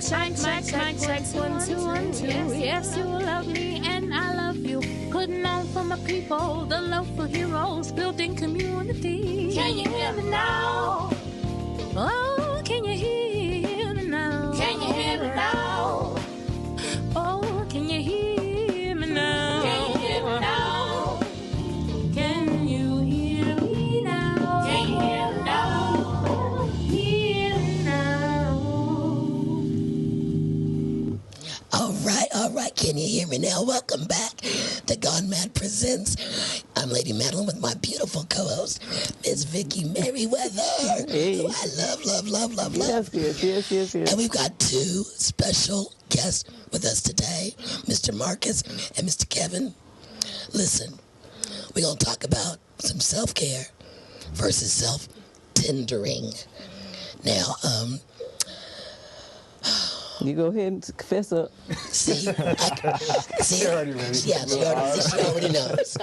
Check, 1, 2, 1, 2. Yes, you love me and I love you. Putting on for my people, the love for heroes, building community. Can you hear me now? Oh, can you hear me now? Can you hear me now? Oh, can you hear me now? Can you hear me now? Can you hear me now? Can you hear me now? Hear me now. All right, can you hear me now? Welcome back to GoneMad Presents. I'm Lady Madelyn with my beautiful co-host, Miss Vicki Merriwether, who I love. Yes. And we've got two special guests with us today, Mr. Marcus and Mr. Kevin. Listen, we're going to talk about some self-care versus self-tendering. Now, you go ahead and confess up. She already knows.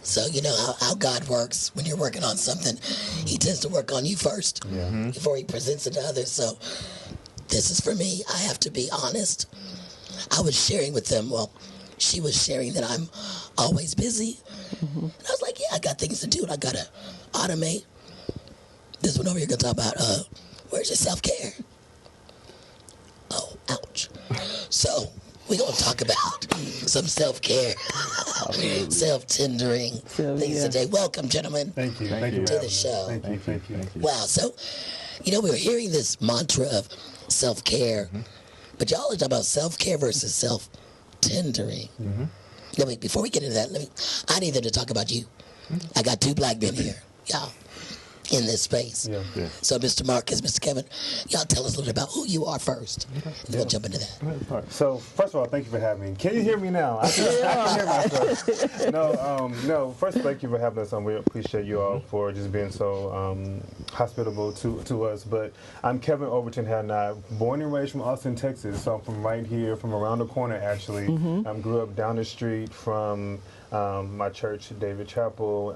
So you know how God works. When you're working on something, he tends to work on you first before he presents it to others. So this is for me. I have to be honest. I was sharing with them, she was sharing that I'm always busy. And I was like, yeah, I got things to do. I got to automate. This one over here going to talk about, where's your self-care? Oh, ouch. So we're going to talk about some self-care, self-tendering things today. Welcome, gentlemen. Thank you. To the show. Thank you. Wow. So, we were hearing this mantra of self-care, but y'all are talking about self-care versus self-tendering. Let me, before we get into that, I need them to talk about you. I got two black men here, y'all, in this space. Yeah. So, Mr. Marcus, Mr. Kevin, y'all tell us a little bit about who you are first. We'll jump into that. So, first of all, thank you for having me. Can you hear me now? I can hear myself. No, first, thank you for having us on. We appreciate you all for just being so hospitable to us. But I'm Kevin Overton-Hadnot, born and raised from Austin, Texas. So I'm from right here, from around the corner, actually. Grew up down the street from my church, David Chapel.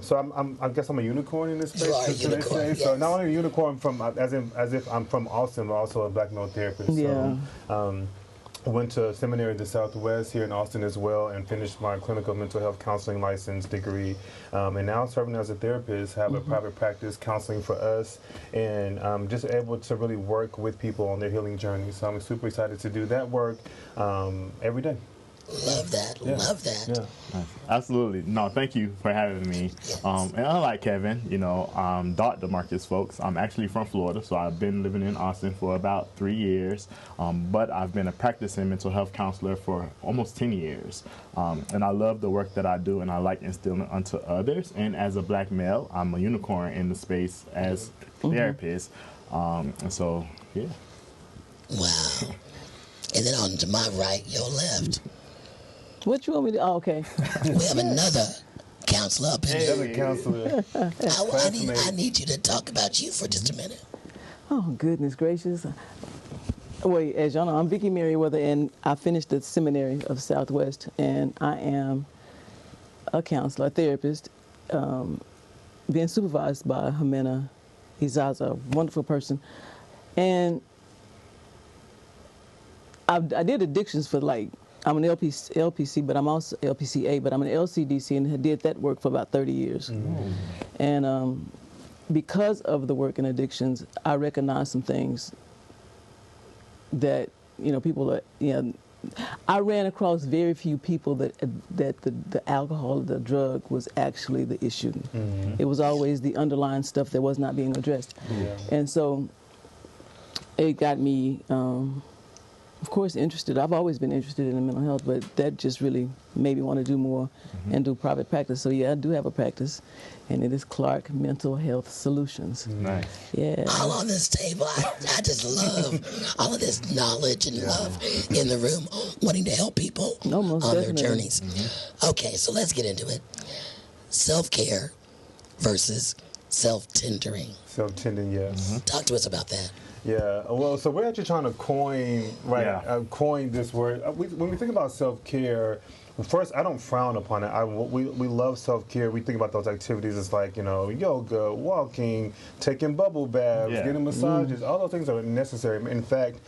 So I guess I'm a unicorn in this space. You are a unicorn, yes. So not only a unicorn as if I'm from Austin, but also a black male therapist. Yeah. So, went to seminary in the Southwest here in Austin as well, and finished my clinical mental health counseling license degree. And now serving as a therapist, have a private practice counseling for us, and just able to really work with people on their healing journey. So I'm super excited to do that work every day. Love that. Yeah. Absolutely. No, thank you for having me. Yes. And unlike Kevin, Dr. Marcus, folks, I'm actually from Florida, so I've been living in Austin for about 3 years, but I've been a practicing mental health counselor for almost 10 years. And I love the work that I do, and I like instilling it onto others. And as a black male, I'm a unicorn in the space as a therapist. And so, yeah. Wow. And then on to my right, your left, What you want me to? Oh, okay. we have another counselor up in here. Another counselor. I need you to talk about you for just a minute. Oh, goodness gracious. Well, as y'all know, I'm Vicki Merriwether, and I finished the seminary of Southwest, and I am a counselor, a therapist, being supervised by Jimena Izaza, a wonderful person. And I did addictions for I'm an LPC, but I'm also LPCA, but I'm an LCDC, and did that work for about 30 years. And because of the work in addictions, I recognize some things that, people are, I ran across very few people that the alcohol, the drug was actually the issue. It was always the underlying stuff that was not being addressed. And so it got me, of course, interested. I've always been interested in mental health, but that just really made me want to do more and do private practice. So yeah, I do have a practice, and it is Clark Mental Health Solutions. Nice. Yeah. All on this table, I just love all of this knowledge and love in the room, wanting to help people on their journeys. Okay, so let's get into it. Self-care versus self-tendering. Self-tending, yes. Talk to us about that. Yeah, well, so we're actually trying to coin this word. When we think about self-care, first, I don't frown upon it. We love self-care. We think about those activities as like, yoga, walking, taking bubble baths, getting massages. All those things are necessary. In fact,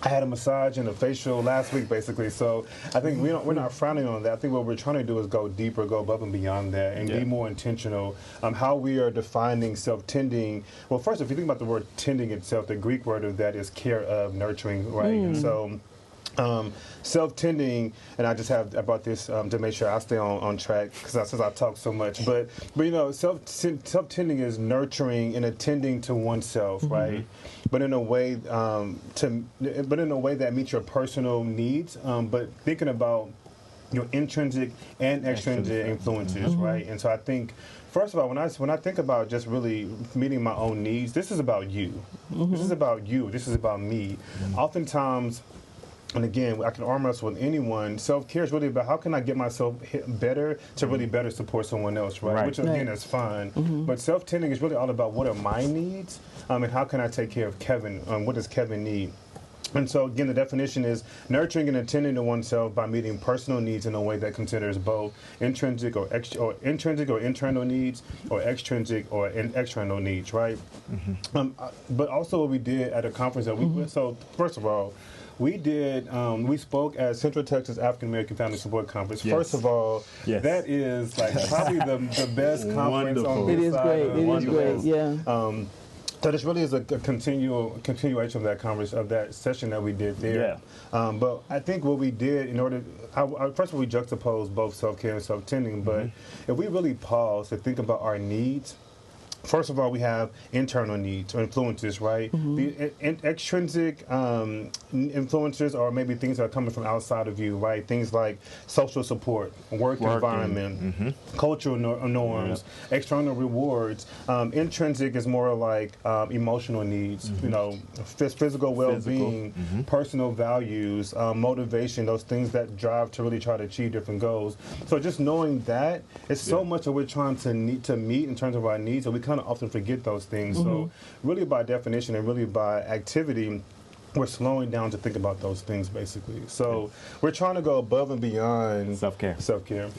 I had a massage and a facial last week, basically. So I think we're not frowning on that. I think what we're trying to do is go deeper, go above and beyond that, and be more intentional. How we are defining self-tending. Well, first, if you think about the word tending itself, the Greek word of that is care of, nurturing, right? And so self-tending, and I brought this to make sure I stay on track since I talk so much. But self-tending is nurturing and attending to oneself, right? But in a way that meets your personal needs. But thinking about your intrinsic and extrinsic influences, right? And so I think, first of all, when I think about just really meeting my own needs, this is about you. This is about you. This is about me. Oftentimes. And again, I can arm wrestle with anyone. Self-care is really about how can I get myself better to really better support someone else, right? Which again is fine. But self-tending is really all about what are my needs and how can I take care of Kevin? What does Kevin need? And so, again, the definition is nurturing and attending to oneself by meeting personal needs in a way that considers both intrinsic or internal needs, or extrinsic or external needs, right? But also what we did at a conference so first of all, we spoke at Central Texas African American Family Support Conference. First of all, that is like probably the best conference on this side. It is great, yeah. So this really is a continuation of that conference, of that session that we did there. But I think what we did first of all, we juxtaposed both self-care and self-tending, but if we really pause to think about our needs, first of all, we have internal needs or influences, right? The extrinsic influences are maybe things that are coming from outside of you, right? Things like social support, work environment, cultural norms, external rewards. Intrinsic is more like emotional needs, physical well-being, personal values, motivation, those things that drive to really try to achieve different goals. So just knowing that, it's so much that we're trying to meet in terms of our needs, so we kind of often forget those things. So really by definition and really by activity, we're slowing down to think about those things, basically. So we're trying to go above and beyond self-care.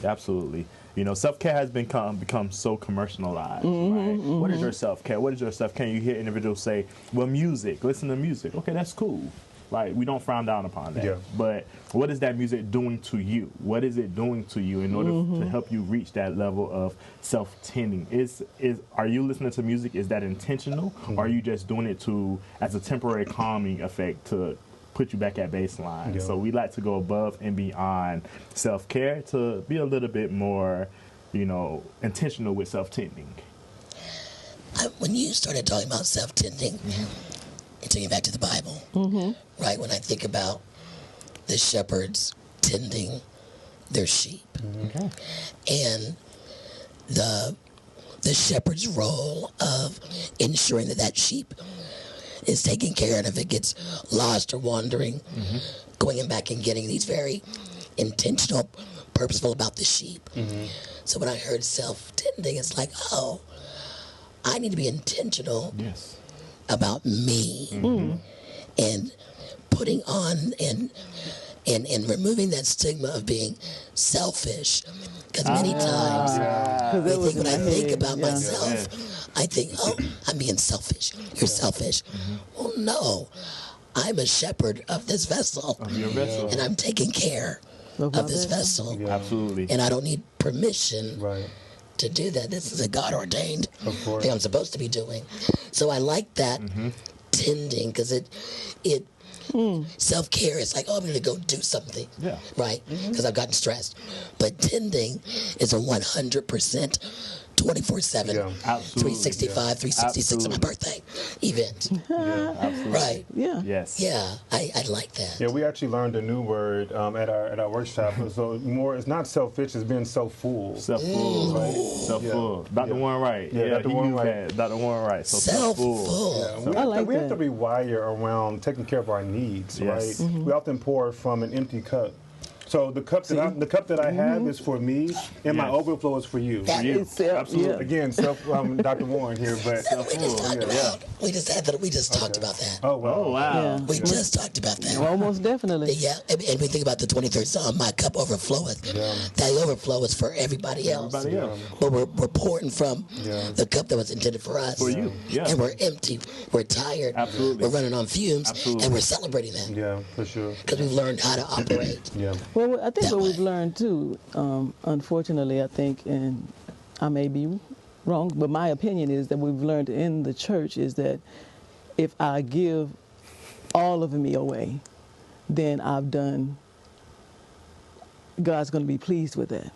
Absolutely. Self-care has become so commercialized. Right? What is your self-care? What is your self-care? You hear individuals say, well, music, listen to music. Okay, that's cool. Like, we don't frown down upon that. But what is that music doing to you? What is it doing to you in order to help you reach that level of self-tending? Are you listening to music? Is that intentional? Or are you just doing it as a temporary calming effect to put you back at baseline? So we like to go above and beyond self-care to be a little bit more, intentional with self-tending. When you started talking about self-tending, and taking it back to the Bible, right? When I think about the shepherds tending their sheep, and the shepherd's role of ensuring that sheep is taken care of, and if it gets lost or wandering, going back and getting these very intentional, purposeful about the sheep. So when I heard self-tending, it's like, oh, I need to be intentional. About me and putting on and removing that stigma of being selfish, because many times when I think about myself, I think, oh, I'm being selfish. You're selfish. Well, no, I'm a shepherd of this vessel, and I'm taking care of this vessel. Absolutely. And I don't need permission to do that. This is a God-ordained thing I'm supposed to be doing. So I like that tending, because it self-care is like, oh, I'm going to go do something, right? Because I've gotten stressed. But tending is a 100% 24/7, 365, 366 on my birthday event. Right? I like that. Yeah, we actually learned a new word at our workshop. So it's not selfish, it's being self-full. Self-full, right? Self-full. Dr. Warren Wright. Dr. Warren Wright. So self-full. We have to rewire around taking care of our needs, right? We often pour from an empty cup. So the cup that I have is for me, and my overflow is for you. That is Absolutely. Yeah. Again, Dr. Warren here, but we just talked about that. Oh wow. Oh, wow. Yeah. We just talked about that. Well, most definitely. Yeah, and we think about the 23rd Psalm, my cup overfloweth. That overflow is for everybody else. Everybody else. But we're pouring from the cup that was intended for us. For you. Yeah. And we're empty. We're tired. Absolutely. We're running on fumes. Absolutely. And we're celebrating that. Yeah, for sure. Because we've learned how to operate. Yeah. Well, I think That what we've way. learned too, unfortunately, I think, and I may be wrong, but my opinion is that we've learned in the church is that if I give all of me away, then I've done, God's going to be pleased with that.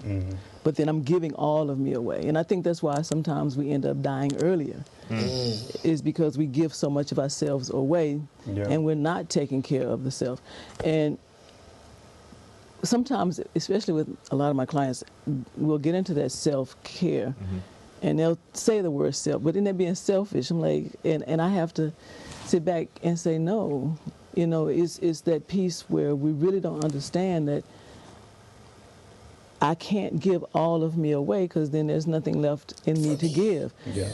Mm-hmm. But then I'm giving all of me away. And I think that's why sometimes we end up dying earlier, is because we give so much of ourselves away and we're not taking care of the self. And sometimes, especially with a lot of my clients, we'll get into that self-care and they'll say the word self, but then they're being selfish. I'm like, and I have to sit back and say, no, you know, it's that piece where we really don't understand that I can't give all of me away because then there's nothing left in me to give. Yeah.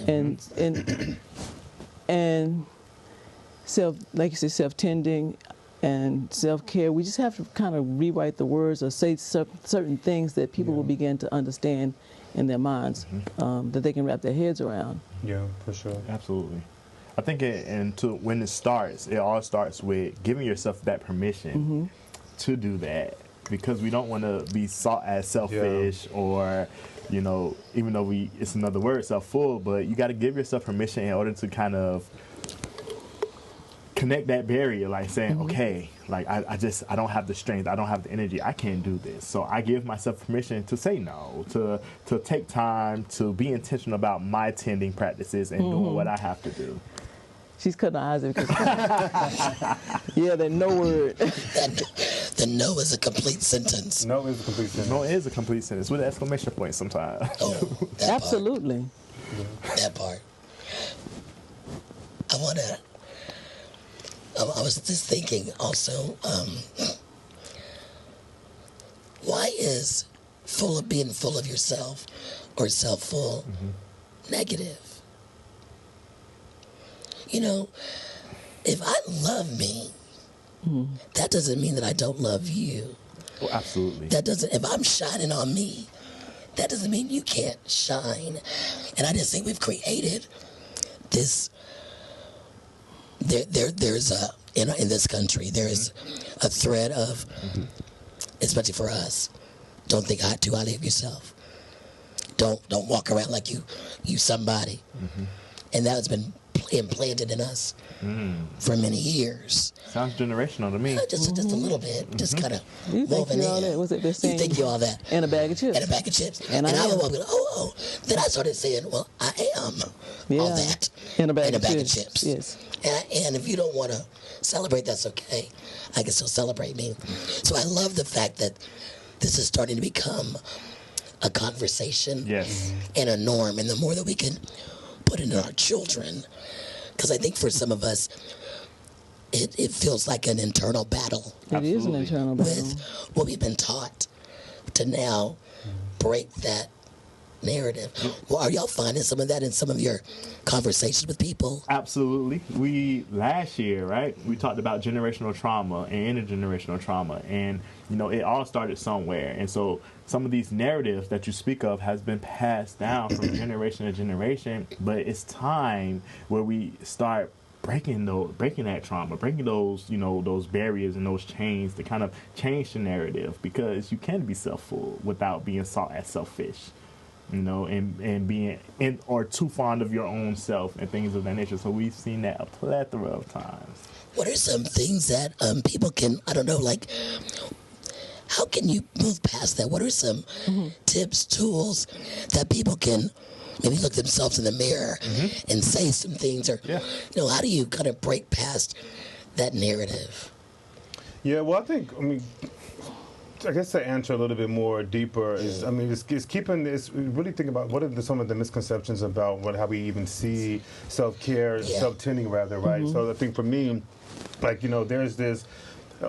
And self, like you said, self-tending and self-care, we just have to kind of rewrite the words or say certain things that people will begin to understand in their minds, that they can wrap their heads around. Yeah, for sure. Absolutely. I think when it starts, it all starts with giving yourself that permission to do that, because we don't want to be sought as selfish or, you know, even though it's another word, self-full, but you got to give yourself permission in order to kind of connect that barrier, like saying, okay, like I don't have the strength, I don't have the energy, I can't do this. So I give myself permission to say no, to take time, to be intentional about my tending practices and doing what I have to do. She's cutting her eyes because yeah, that no word. The no is a complete sentence. No is a complete sentence. No, it is a complete sentence with an exclamation point sometimes. Oh, that Absolutely. part. That part. I was just thinking also, why is being full of yourself or self-full negative? You know, if I love me, that doesn't mean that I don't love you. Well, absolutely. If I'm shining on me, that doesn't mean you can't shine. And I just think we've created this, there's in this country, there is a thread of, especially for us, don't think too highly of yourself. Don't walk around like you somebody. And that has been implanted in us for many years. Sounds generational to me. Just a little bit, just kind of You think woven you all that? in. Was it the same? You think you all that? And a bag of chips. And a bag of chips. And I am. would go, Then I started saying, well, I am all that. And a bag, of chips. chips. Yes. And if you don't want to celebrate, that's okay. I can still celebrate me. So I love the fact that this is starting to become a conversation and a norm. And the more that we can put it in our children, because I think for some of us, it feels like an internal battle. It is an internal battle. With what we've been taught to now break that narrative. Well, are y'all finding some of that in some of your conversations with people? Absolutely. Last year, right, we talked about generational trauma and intergenerational trauma, and you know, it all started somewhere. And so some of these narratives that you speak of has been passed down from generation to generation, but it's time where we start breaking that trauma, breaking those, you know, those barriers and those chains to kind of change the narrative, because you can be self-full without being sought as selfish. You know, and being or too fond of your own self and things of that nature. So we've seen that a plethora of times. What are some things that people can, I don't know, like, how can you move past that? What are some tips, tools that people can maybe look themselves in the mirror and say some things? Or, you know, how do you kind of break past that narrative? Yeah, well, I guess to answer a little bit more deeper is, really think about what are some of the misconceptions about how we even see self-care, self-tending rather, right? So I think for me, like, you know, there's this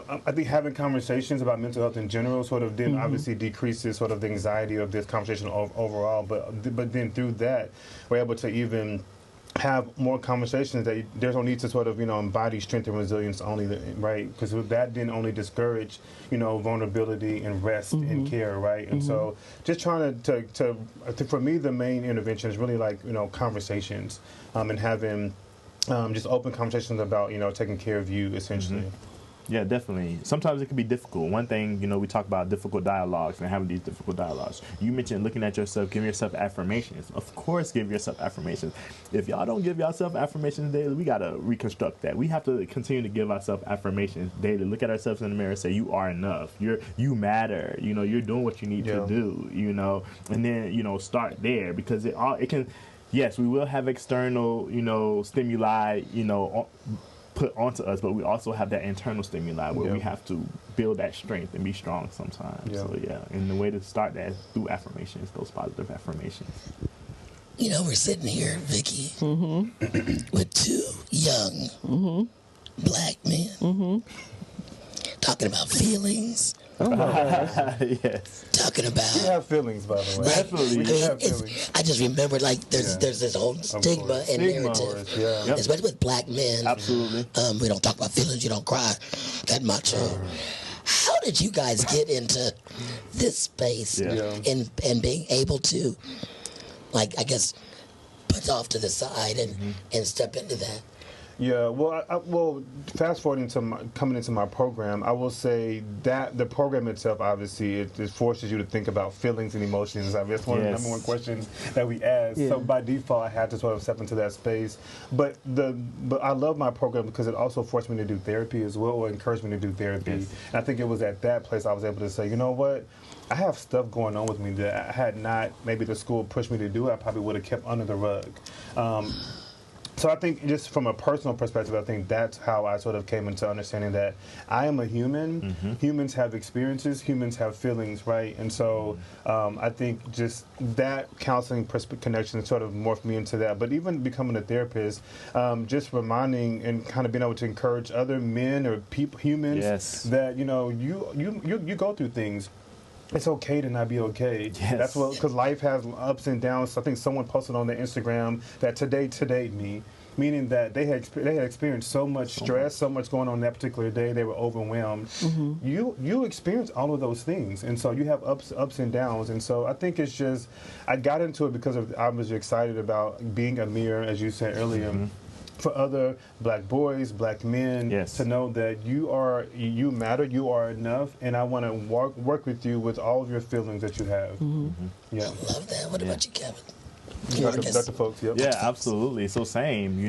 I think having conversations about mental health in general sort of then obviously decreases sort of the anxiety of this conversation overall. But then through that, we're able to even have more conversations that there's no need to sort of, embody strength and resilience only, right? Because that didn't only discourage, vulnerability and rest and care, right? And so just trying to I think for me, the main intervention is really like, conversations and having just open conversations about, taking care of you, essentially. Yeah, definitely. Sometimes it can be difficult. One thing, we talk about difficult dialogues and having these difficult dialogues. You mentioned looking at yourself, giving yourself affirmations. Of course, give yourself affirmations. If y'all don't give yourself affirmations daily, we got to reconstruct that. We have to continue to give ourselves affirmations daily. Look at ourselves in the mirror and say, you are enough. You matter. You're doing what you need to do, and then, start there, because it can, yes, we will have external, stimuli, put onto us, but we also have that internal stimuli where we have to build that strength and be strong sometimes. So and the way to start that is through affirmations, those positive affirmations. We're sitting here, Vicki, with two young black men talking about feelings. Yes. Talking about. We have feelings, by the way. Definitely. We have feelings. I just remember, there's this whole stigma and narrative, especially with black men. Absolutely. We don't talk about feelings. You don't cry that much. How did you guys get into this space and being able to, I guess, put off to the side and step into that? Yeah, well, fast forwarding to coming into my program, I will say that the program itself, obviously, it forces you to think about feelings and emotions. I mean, it's one of the number one questions that we ask. Yeah. So by default, I had to sort of step into that space. But I love my program because it also forced me to do therapy as well, or encouraged me to do therapy. Yes. And I think it was at that place I was able to say, you know what? I have stuff going on with me that I had not, maybe the school pushed me to do, I probably would have kept under the rug. So I think just from a personal perspective, I think that's how I sort of came into understanding that I am a human. Humans have experiences. Humans have feelings, right? And so I think just that counseling connection sort of morphed me into that. But even becoming a therapist, just reminding and kind of being able to encourage other men or humans that, you go through things. It's okay to not be okay. Yes. That's what, because life has ups and downs. I think someone posted on their Instagram that today me, meaning that they had experienced so much stress, so much going on that particular day. They were overwhelmed. You experience all of those things, and so you have ups and downs. And so I think it's just, I got into it because I was excited about being a mirror, as you said earlier. For other black boys, black men, to know that you matter, you are enough, and I want to work with you with all of your feelings that you have. I love that. What about you, Kevin? Dr. Folks, Yeah, absolutely. So same,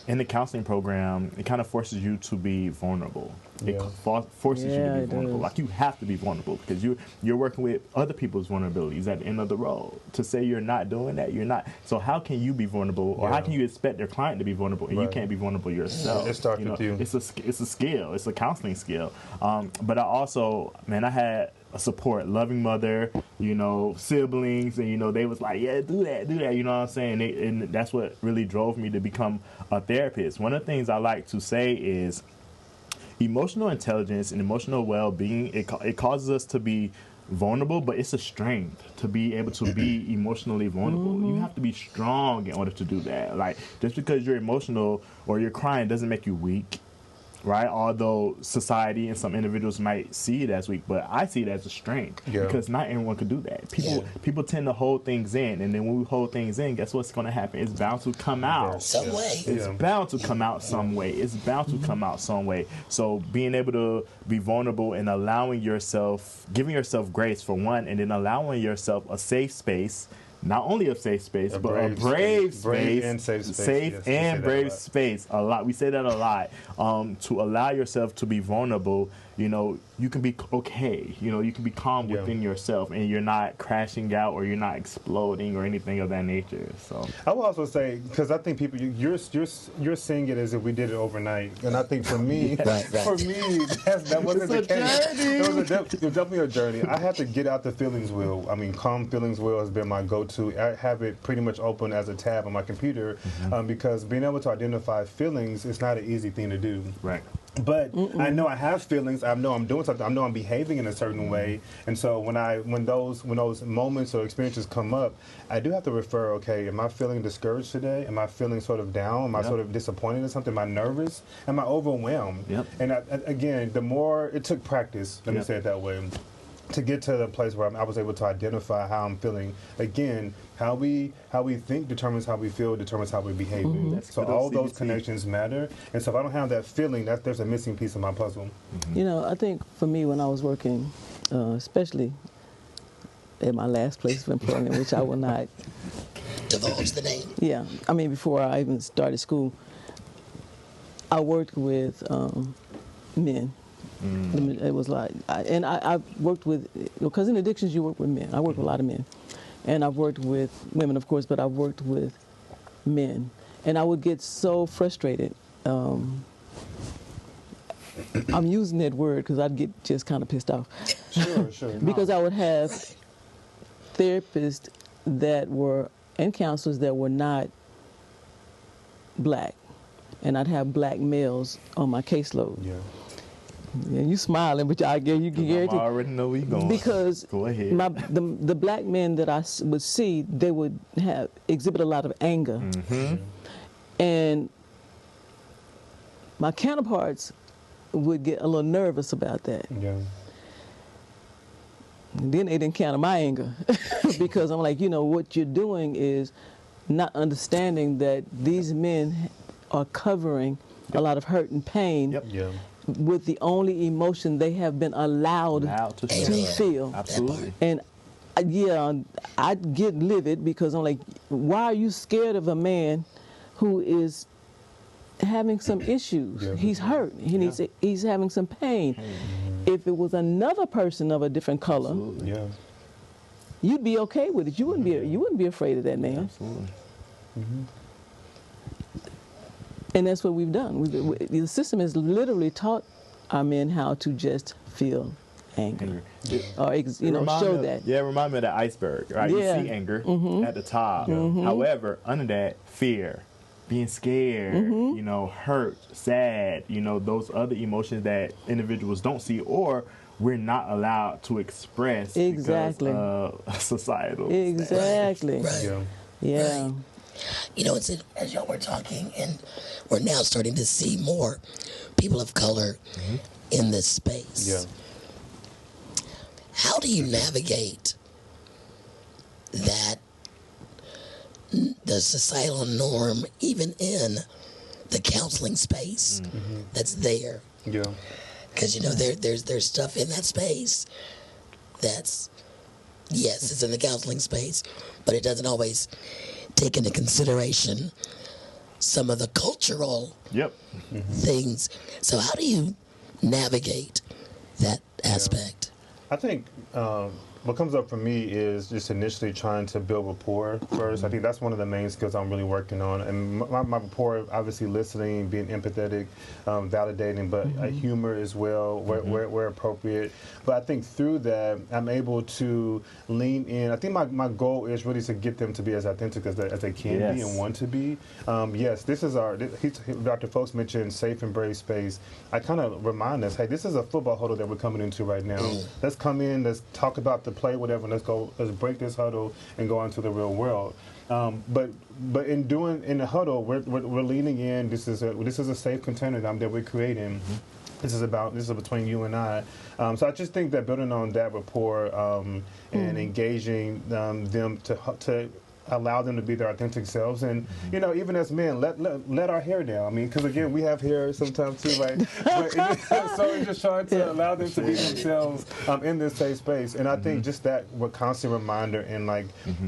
in the counseling program, it kind of forces you to be vulnerable. It forces you to be vulnerable. Like, you have to be vulnerable because you're working with other people's vulnerabilities at the end of the road. To say you're not doing that, you're not. So how can you be vulnerable, or how can you expect their client to be vulnerable, and you can't be vulnerable yourself? It starts with you. It's a skill. It's a counseling skill. But I also, I had a support, loving mother, siblings, and they was like, do that, you know what I'm saying? And that's what really drove me to become a therapist. One of the things I like to say is emotional intelligence and emotional well-being, it causes us to be vulnerable, but it's a strength to be able to be emotionally vulnerable. You have to be strong in order to do that. Like, just because you're emotional or you're crying doesn't make you weak. Right? Although society and some individuals might see it as weak, but I see it as a strength because not everyone could do that. People tend to hold things in, and then when we hold things in, guess what's going to happen? It's bound to come out some way. It's bound to come out some way. It's bound to come out some way. So being able to be vulnerable and allowing yourself, giving yourself grace for one, and then allowing yourself a safe space. Not only a safe space, but a brave space. Brave and safe space. Safe and brave space. A lot. We say that a lot. To allow yourself to be vulnerable, you can be okay. You can be calm within yourself, and you're not crashing out or you're not exploding or anything of that nature. So I will also say, because I think people, you're seeing it as if we did it overnight, and I think for me, that wasn't the case. It was definitely a journey. I had to get out the feelings wheel. I mean, calm feelings wheel has been my go-to. I have it pretty much open as a tab on my computer because being able to identify feelings is not an easy thing to do. Right. But I know I have feelings. I know I'm doing something. I know I'm behaving in a certain way. And so when those moments or experiences come up, I do have to refer. Okay, am I feeling discouraged today? Am I feeling sort of down? Am I sort of disappointed in something? Am I nervous? Am I overwhelmed? Yep. And again, the more it took practice. Let me say it that way. To get to the place where I was able to identify how I'm feeling. Again, how we think determines how we feel, determines how we behave. So all those connections matter. And so if I don't have that feeling, there's a missing piece of my puzzle. You know, I think for me when I was working, especially at my last place of employment, which I will not divulge the name. Yeah, I mean before I even started school, I worked with men. It was like, I worked with, because in addictions you work with men. I work with a lot of men, and I've worked with women, of course, but I've worked with men, and I would get so frustrated. I'm using that word because I'd get just kind of pissed off. Sure. Because I would have therapists that were, and counselors that were not black, and I'd have black males on my caseload. Yeah. Yeah, you smiling, but I guess you can guarantee. I already know where you're going. Because go ahead. The black men that I would see, they would exhibit a lot of anger, and my counterparts would get a little nervous about that. Yeah. And then they didn't counter my anger because I'm like, you know, what you're doing is not understanding that these men are covering a lot of hurt and pain. Yeah. With the only emotion they have been allowed to feel. Absolutely. And I get livid because I'm like, why are you scared of a man who is having some issues? He's hurt. He's having some pain. If it was another person of a different color, you'd be okay with it. You wouldn't be afraid of that man. Absolutely. And that's what we've done. The system has literally taught our men how to just feel anger. Or, show that. Yeah, remind me of that iceberg, right? Yeah. You see anger at the top. However, under that, fear, being scared, hurt, sad, those other emotions that individuals don't see or we're not allowed to express because of societal. Exactly. Right. Yeah. Right. You know, as y'all were talking, and we're now starting to see more people of color in this space. Yeah. How do you navigate that, the societal norm, even in the counseling space that's there? Yeah. Because, there's stuff in that space that's, yes, it's in the counseling space, but it doesn't always take into consideration some of the cultural things. So how do you navigate that aspect? I think what comes up for me is just initially trying to build rapport first. I think that's one of the main skills I'm really working on. And my rapport, obviously listening, being empathetic, validating, but humor as well, where appropriate. But I think through that, I'm able to lean in. I think my goal is really to get them to be as authentic as they can be and want to be. Yes, this is Dr. Folks mentioned safe and brave space. I kind of remind us, hey, this is a football huddle that we're coming into right now. Let's come in, let's talk about the play, whatever. Let's break this huddle and go into the real world. But in the huddle, we're leaning in. This is a safe container that we're creating. This is between you and I. So I just think that building on that rapport and engaging them to allow them to be their authentic selves, and even as men, let our hair down. I mean, because again, we have hair sometimes too, right? So it's just trying to allow them to be themselves in this safe space. And I think just that constant reminder and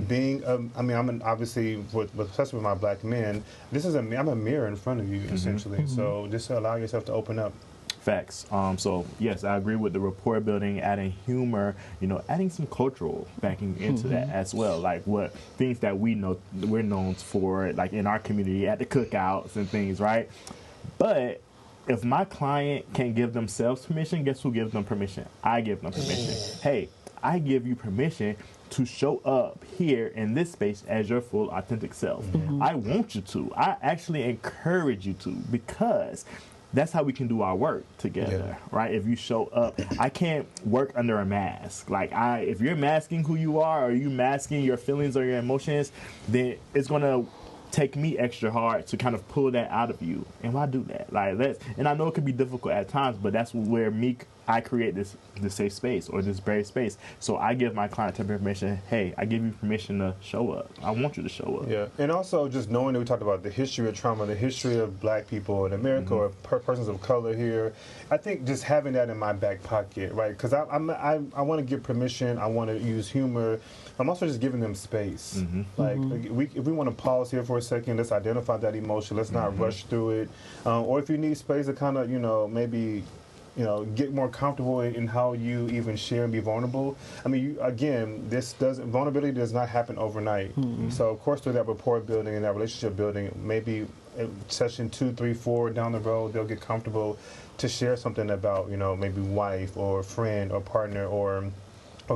being. I'm obviously especially with my black men. I'm a mirror in front of you essentially. So just to allow yourself to open up. Facts. So yes, I agree with the rapport building, adding humor, adding some cultural backing into that as well. Like what things that we're known for, like in our community at the cookouts and things, right? But if my client can't give themselves permission, guess who gives them permission? I give them permission. Hey, I give you permission to show up here in this space as your full authentic self. I want you to. I actually encourage you to, because that's how we can do our work together, right? If you show up, I can't work under a mask. Like if you're masking who you are, or you masking your feelings or your emotions, then it's gonna take me extra hard to kind of pull that out of you. And why do that? And I know it can be difficult at times, but that's where I create this safe space, or this brave space. So I give my client permission, hey, I give you permission to show up. I want you to show up. Yeah, and also just knowing that we talked about the history of trauma, the history of black people in America, or persons of color here, I think just having that in my back pocket, right? Because I want to give permission, I want to use humor. I'm also just giving them space. If we want to pause here for a second, let's identify that emotion. Let's not rush through it. Or if you need space to kind of, maybe get more comfortable in how you even share and be vulnerable. I mean, vulnerability does not happen overnight. So of course, through that rapport building and that relationship building, maybe session 2, 3, 4 down the road, they'll get comfortable to share something about, maybe wife or friend or partner or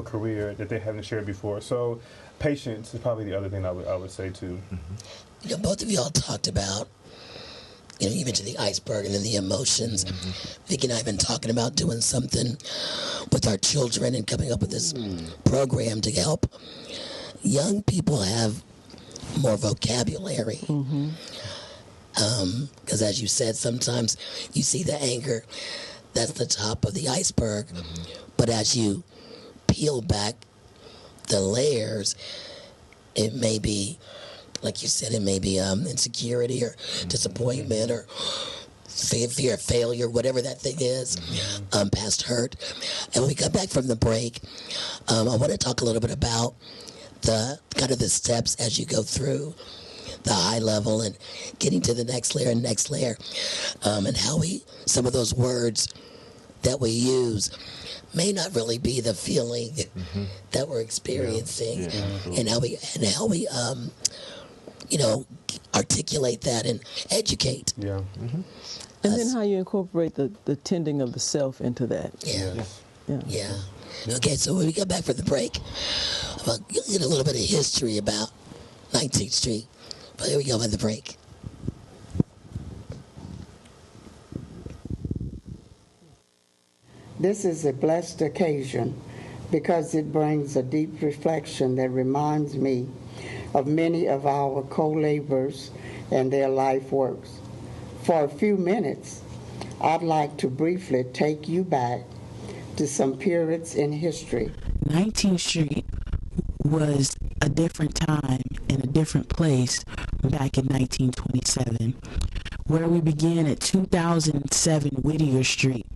career that they haven't shared before. So patience is probably the other thing I would say too. Both of y'all talked about, you mentioned the iceberg and then the emotions. Vicki and I have been talking about doing something with our children and coming up with this program to help young people have more vocabulary. Because as you said, sometimes you see the anger, that's the top of the iceberg. But as you peel back the layers, it may be, like you said, it may be insecurity or disappointment or fear of failure, whatever that thing is, past hurt. And when we come back from the break, I want to talk a little bit about the kind of the steps as you go through the high level and getting to the next layer and next layer, and how some of those words that we use may not really be the feeling that we're experiencing, and how we articulate that and educate. And then how you incorporate the tending of the self into that. Okay, so when we come back from the break, you'll get a little bit of history about 19th Street. But here we go by the break. This is a blessed occasion because it brings a deep reflection that reminds me of many of our co-laborers and their life works. For a few minutes, I'd like to briefly take you back to some periods in history. 19th Street was a different time and a different place back in 1927, where we began at 2007 Whittier Street,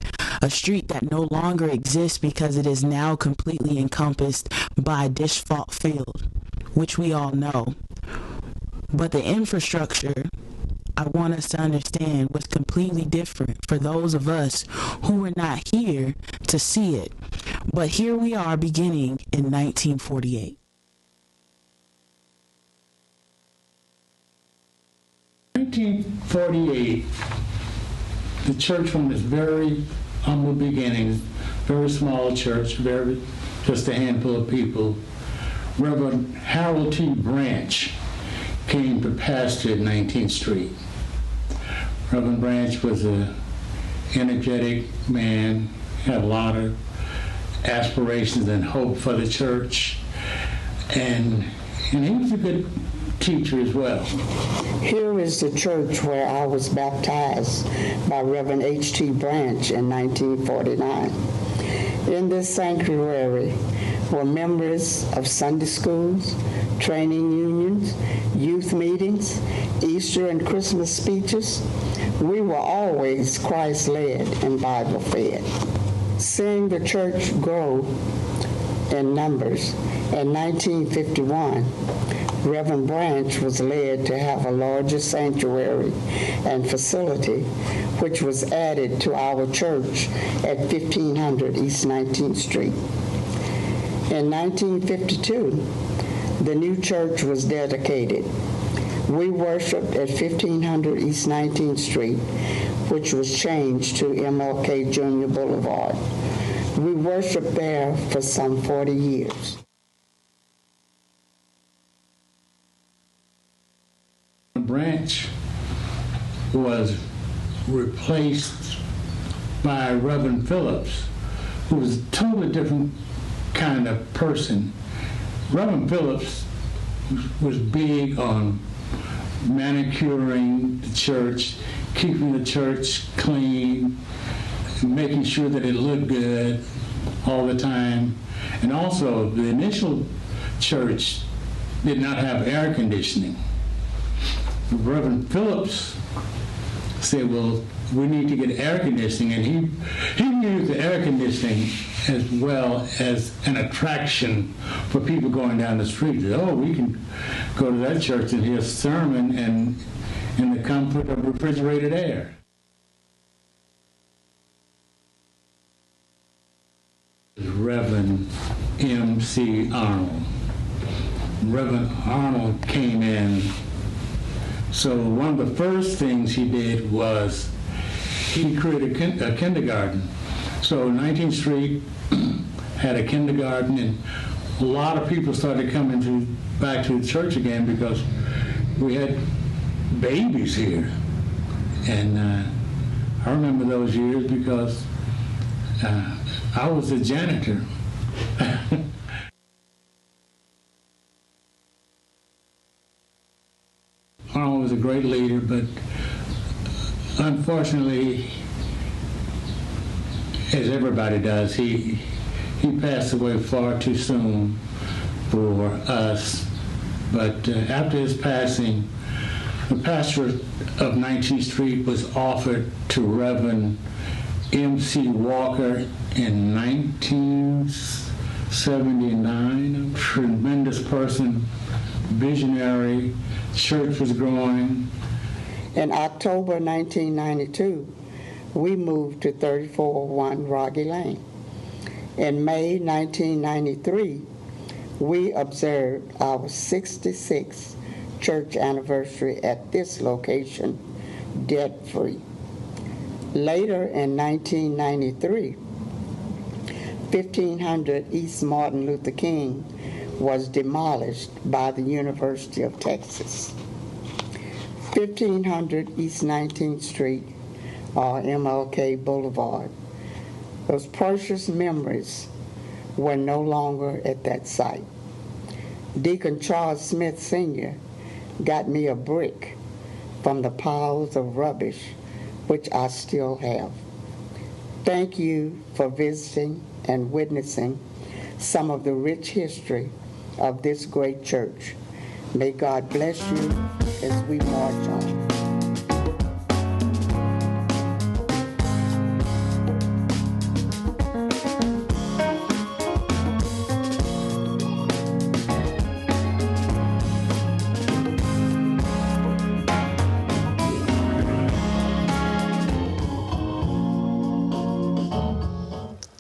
a street that no longer exists because it is now completely encompassed by Dishfalt Field, which we all know. But the infrastructure, I want us to understand, was completely different for those of us who were not here to see it. But here we are beginning in 1948. 1948, the church from its very humble beginnings, very small church, just a handful of people, Reverend Harold T. Branch came to pastor at 19th Street. Reverend Branch was an energetic man, had a lot of aspirations and hope for the church, and he was a good teacher as well. Here is the church where I was baptized by Reverend H.T. Branch in 1949. In this sanctuary were members of Sunday schools, training unions, youth meetings, Easter and Christmas speeches. We were always Christ-led and Bible-fed. Seeing the church grow in numbers, in 1951, Reverend Branch was led to have a larger sanctuary and facility, which was added to our church at 1500 East 19th Street. In 1952, the new church was dedicated. We worshiped at 1500 East 19th Street, which was changed to MLK Junior Boulevard. We worshiped there for some 40 years. Branch was replaced by Reverend Phillips, who was a totally different kind of person. Reverend Phillips was big on manicuring the church, keeping the church clean, making sure that it looked good all the time. And also, the initial church did not have air conditioning. Reverend Phillips said, well, we need to get air conditioning, and he used the air conditioning as well as an attraction for people going down the street. Oh, we can go to that church and hear a sermon and in the comfort of refrigerated air. Reverend M.C. Arnold. Reverend Arnold came in. So one of the first things he did was he created a kindergarten. So 19th Street had a kindergarten, and a lot of people started coming back to the church again because we had babies here. And I remember those years because I was a janitor. Arnold was a great leader, but unfortunately, as everybody does, he passed away far too soon for us. But after his passing, the pastorate of 19th Street was offered to Reverend M.C. Walker in 1979. A tremendous person, visionary. Church was growing. In October 1992, we moved to 3401 Rocky Lane. In May 1993, we observed our 66th church anniversary at this location, debt-free. Later in 1993, 1500 East Martin Luther King was demolished by the University of Texas. 1500 East 19th Street, or MLK Boulevard. Those precious memories were no longer at that site. Deacon Charles Smith Sr. got me a brick from the piles of rubbish, which I still have. Thank you for visiting and witnessing some of the rich history of this great church. May God bless you as we march on.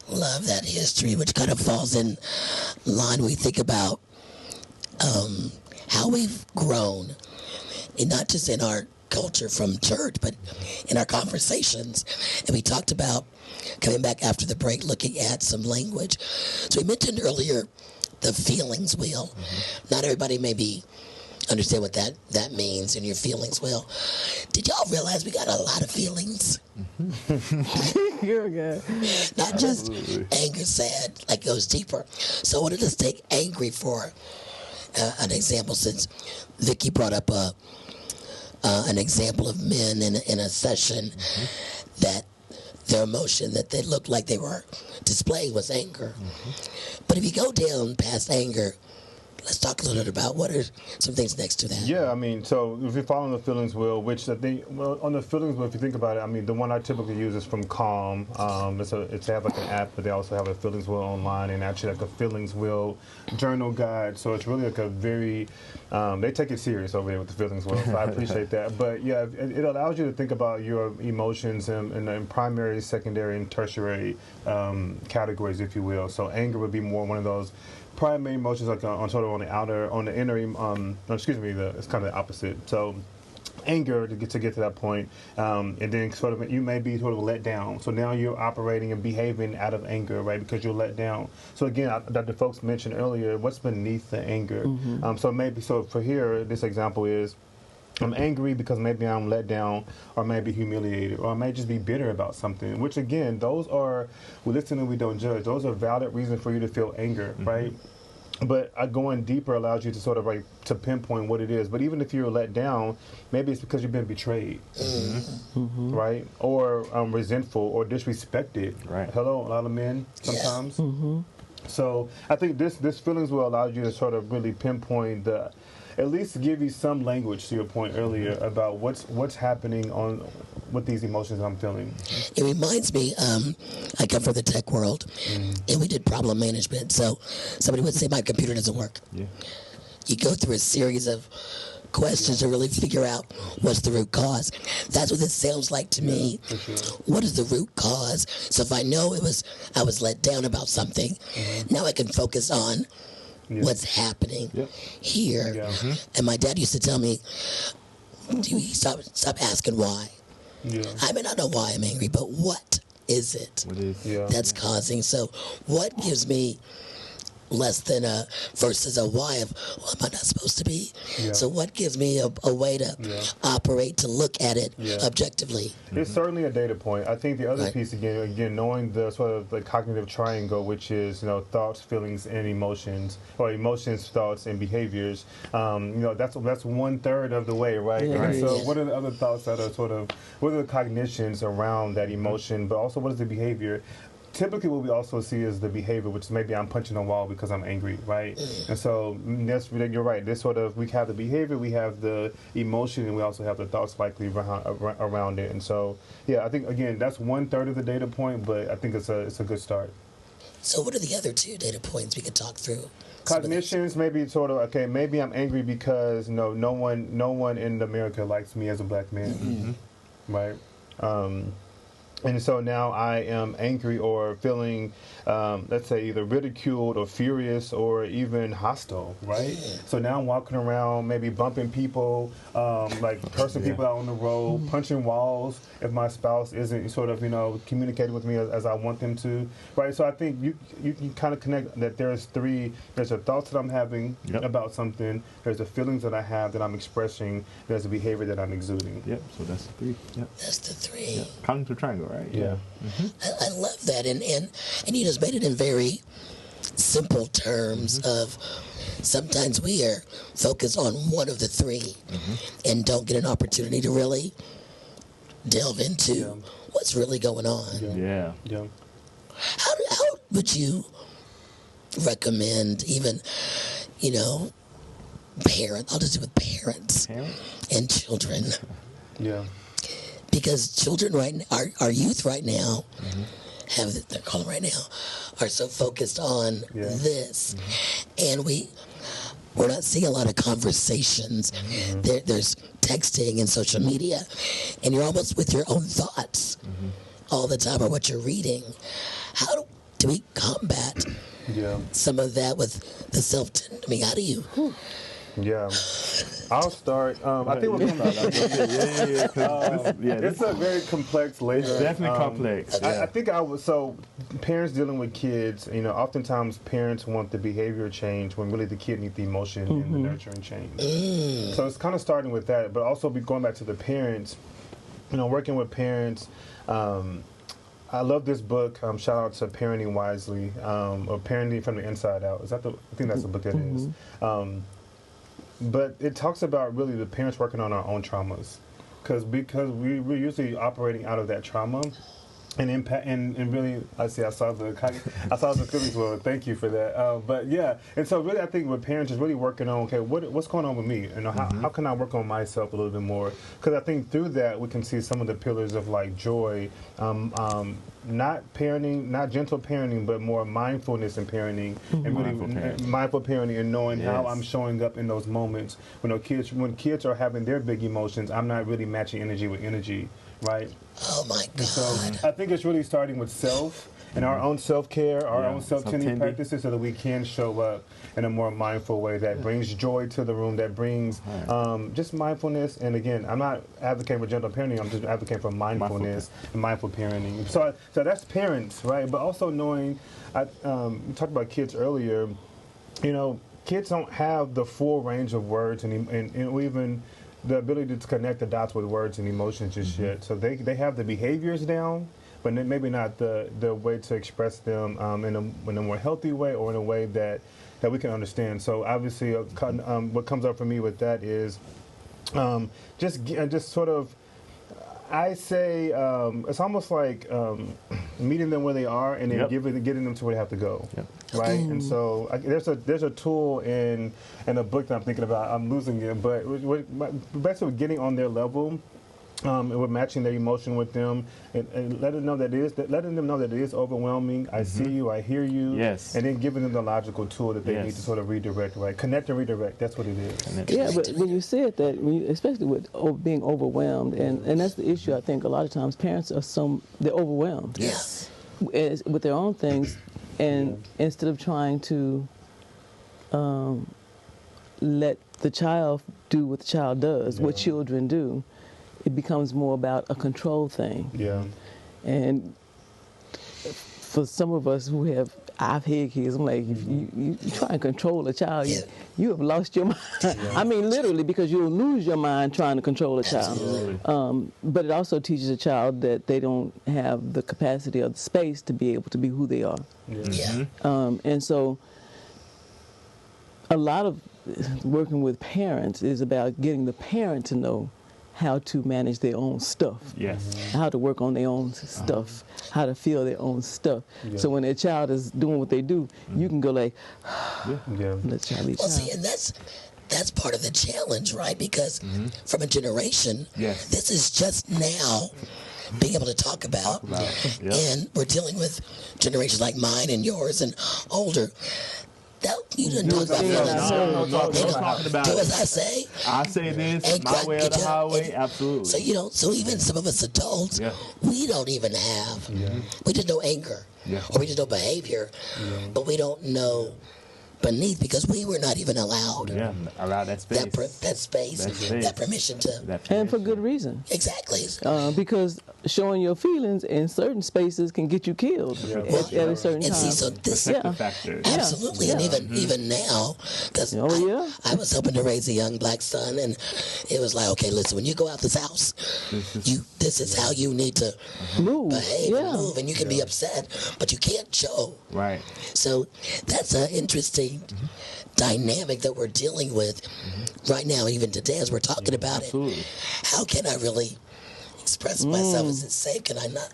Love that history, which kind of falls in line when we think about how we've grown, and not just in our culture from church, but in our conversations. And we talked about, coming back after the break, looking at some language. So we mentioned earlier the feelings wheel. Mm-hmm. Not everybody maybe understand what that means, in your feelings wheel. Did y'all realize we got a lot of feelings? Mm-hmm. You're good. Not just anger, sad, like goes deeper. So I wanted to take angry for an example, since Vicki brought up an example of men in a session that their emotion that they looked like they were displaying was anger. Mm-hmm. But if you go down past anger, let's talk a little bit about what are some things next to that. Yeah, I mean, so if you're following the feelings wheel, which I think, well, on the feelings wheel, if you think about it, I mean, the one I typically use is from Calm. They have like an app, but they also have a feelings wheel online, and actually like a feelings wheel journal guide. So it's really like a very, they take it serious over there with the feelings wheel. So I appreciate that. But yeah, it allows you to think about your emotions in primary, secondary, and tertiary categories, if you will. So anger would be more one of those primary emotions, like on the inner, it's kind of the opposite. So anger to get to that point, and then sort of you may be sort of let down. So now you're operating and behaving out of anger, right? Because you're let down. So again, Dr. Folks mentioned earlier, what's beneath the anger? Mm-hmm. So for here, this example is, I'm angry because maybe I'm let down, or maybe humiliated, or I may just be bitter about something, which again, those are, we listen and we don't judge. Those are valid reasons for you to feel anger, right? But going deeper allows you to sort of to pinpoint what it is. But even if you're let down, maybe it's because you've been betrayed, right? Or resentful or disrespected. Right. Hello, a lot of men sometimes. So I think this feelings will allow you to sort of really pinpoint at least give you some language, to your point earlier, about what's happening with these emotions I'm feeling. It reminds me, I come from the tech world, and we did problem management. So somebody would say, my computer doesn't work. Yeah. You go through a series of questions to really figure out what's the root cause. That's what this sounds like to me. For sure. What is the root cause? So if I know I was let down about something, now I can focus on what's happening here. Yeah. And my dad used to tell me, stop asking why. Yeah. I may not know why I'm angry, but what is it that's causing? So what gives me less than a versus a why of, well, am I not supposed to be? Yeah. So what gives me a way to operate, to look at it objectively? It's certainly a data point. I think the other piece, again, knowing the sort of the cognitive triangle, which is, thoughts, feelings, and emotions, or emotions, thoughts, and behaviors, that's 1/3 of the way, right? Yeah. And so what are the other thoughts that are what are the cognitions around that emotion, but also what is the behavior? Typically what we also see is the behavior, which is maybe I'm punching a wall because I'm angry, right? And so you're right. We have the behavior, we have the emotion, and we also have the thoughts likely around it. And so, I think, again, that's 1/3 of the data point, but I think it's a good start. So what are the other 2 data points we could talk through? Cognitions, maybe maybe I'm angry because no one in America likes me as a black man, right? And so now I am angry or feeling, let's say, either ridiculed or furious or even hostile, right? So now I'm walking around, maybe bumping people, cursing people out on the road, punching walls if my spouse isn't communicating with me as I want them to, right? So I think you can kind of connect that there's the thoughts that I'm having about something, there's the feelings that I have that I'm expressing, there's the behavior that I'm exuding. Yep, so that's the 3. Yep. That's the 3. Yep. Cognitive triangle, right? Yeah. I love that, and you just made it in very simple terms of sometimes we are focused on one of the 3 and don't get an opportunity to really delve into what's really going on. Yeah. How would you recommend even, parents, I'll just do with parents and children. Yeah. Because children our youth right now, they're calling right now, are so focused on this. And we're not seeing a lot of conversations. There's texting and social media, and you're almost with your own thoughts all the time, or what you're reading. How do we combat some of that with the self-tending? How do you? Yeah, I'll start. I think we're going it's a very complex layer. It's definitely complex. I think parents dealing with kids, oftentimes parents want the behavior change when really the kid needs the emotion and the nurturing change. So it's kind of starting with that, but also going back to the parents, working with parents. I love this book. Shout out to Parenting Wisely, or Parenting from the Inside Out. I think that's the book it is. But it talks about really the parents working on our own traumas, because we're usually operating out of that trauma, and really I saw the feelings. Well, thank you for that. And so really I think with parents is really working on what's going on with me, how can I work on myself a little bit more, because I think through that we can see some of the pillars of joy, not parenting, not gentle parenting, but more mindfulness in parenting, and really mindful parenting, and knowing how I'm showing up in those moments when kids are having their big emotions. I'm not really matching energy with energy, right? Oh my God! So I think it's really starting with self and our own self-care, our own self-tending practices, so that we can show up in a more mindful way that brings joy to the room, that brings just mindfulness. And again, I'm not advocating for gentle parenting, I'm just advocating for mindfulness and mindful parenting. So that's parents, right? But also knowing, we talked about kids earlier, kids don't have the full range of words and even the ability to connect the dots with words and emotions just yet. So they have the behaviors down, but maybe not the way to express them in a more healthy way or in a way that we can understand. So obviously, what comes up for me with that is just sort of, I say it's almost like meeting them where they are and then getting them to where they have to go, right? And so there's a tool in a book that I'm thinking about. I'm losing it, but basically getting on their level. And we're matching their emotion with them, and letting them know that it is overwhelming. I see you, I hear you, and then giving them the logical tool that they need to sort of redirect, right? Connect and redirect. That's what it is. Yeah, but when you said that, especially with being overwhelmed, and that's the issue. I think a lot of times parents are they're overwhelmed, with their own things, and instead of trying to let the child do what the child does, what children do. It becomes more about a control thing. Yeah. And for some of us I've had kids, I'm like, if you try and control a child, you have lost your mind. I mean, literally, because you'll lose your mind trying to control a child. But it also teaches a child that they don't have the capacity or the space to be able to be who they are. And so a lot of working with parents is about getting the parent to know how to manage their own stuff, how to work on their own stuff, how to feel their own stuff. So when their child is doing what they do, you can go like, let child be child. Well, see, and that's part of the challenge, right? Because from a generation, this is just now being able to talk about, and we're dealing with generations like mine and yours and older. You didn't talk about feelings. Do as I say. I say this, my way or the highway, absolutely. So, so even some of us adults, we don't even have, we just know anger, or we just know behavior, but we don't know beneath because we were not even allowed. Allow that space. That space, that permission to. And for good reason. Exactly. Because showing your feelings in certain spaces can get you killed at a certain time. And see, so this, absolutely, and even now, because I was hoping to raise a young black son, and it was like, okay, listen, when you go out this house, this is how you need to behave and move, and you can be upset, but you can't show. Right. So that's an interesting dynamic that we're dealing with right now, even today, as we're talking about it. How can I really express myself? Is it safe? Can I not?